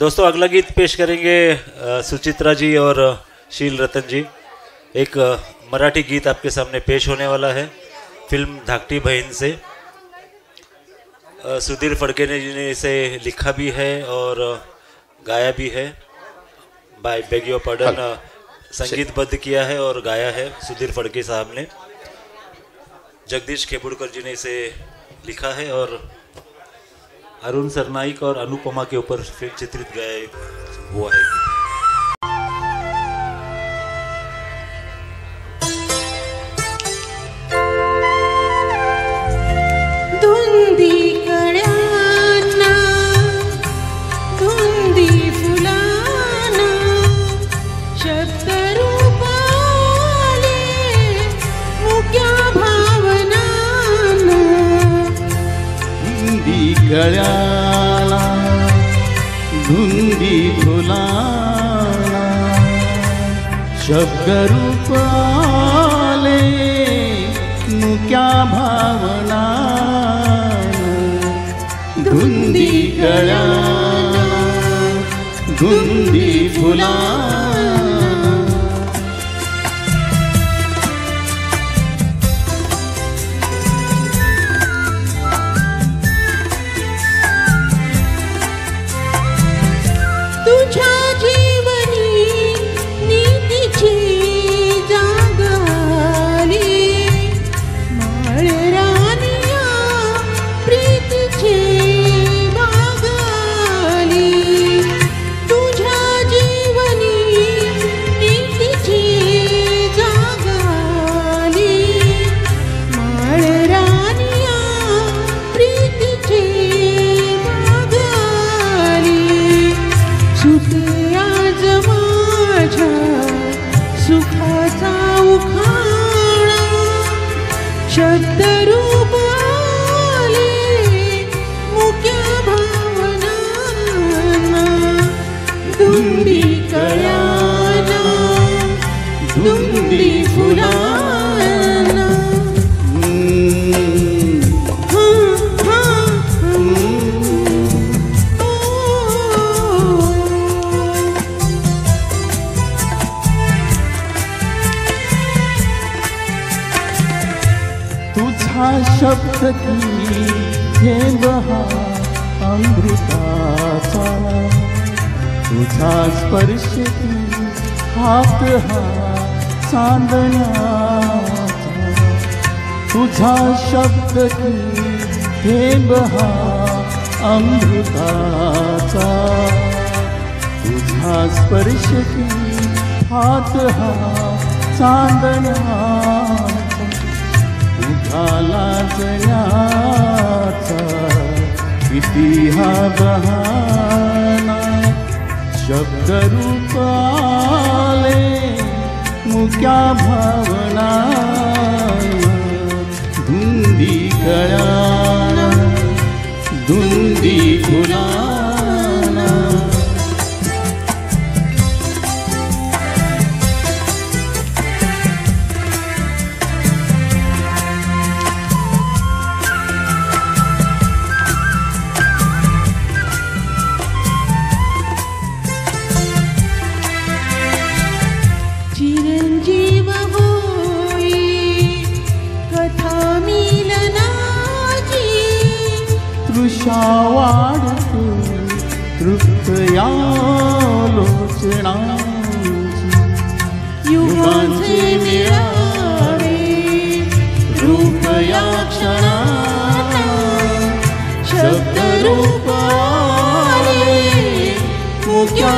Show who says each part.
Speaker 1: दोस्तों अगला गीत पेश करेंगे सुचित्रा जी और शील रतन जी। एक मराठी गीत आपके सामने पेश होने वाला है फिल्म धाकटी बहन से। सुधीर फड़के ने जी ने इसे लिखा भी है और गाया भी है। बाय बेग योर पार्डन, संगीतबद्ध किया है और गाया है सुधीर फड़के साहब ने। जगदीश खेपुड़कर जी ने इसे लिखा है और अरुण सरनाइक और अनुपमा के ऊपर फिल्म चित्रित गया हुआ है।
Speaker 2: धुंदी कळ्यांना धुंदी फुलांना शब्द रूपाले मुक्या भावनांना
Speaker 3: धुंदी कळ्याला धुंदी फुलांना शब्द रूपाले मुक्या भावना धुंदी कळ्याला धुंदी फुलांना
Speaker 2: तुझ्या जीवनी नीतीची जाग आली माळरानिया प्रीतीची बाग आली तुझ्या जीवनी नीतीची जाग आली माळरानिया प्रीतीची बाग आली सुते आज माझ्या सुखाचा उखाणा शब्द रूप आले मुक्या भावनांना धुंदी कळ्यांना धुंदी फुलांना
Speaker 3: तुझा शब्द की थेंब हा अमृताचा तुझा स्पर्श की हात हा चांदण्याचा तुझा शब्द की थेंब हा अमृताचा तुझा स्पर्श की हात हा चांदण्याचा तुझा लाजण्याचा किती हा बहाना शब्द रूपाले मुक्या भावना धुंदी कळ्याला धुंदी फुलांना
Speaker 2: चिरंजीव होई कथा मिलनाची
Speaker 3: तृषा वाढते तृप्तया लोचनाची
Speaker 2: युगांचे मिळावे रूप या क्षणाला शब्द रूप आले मुक्या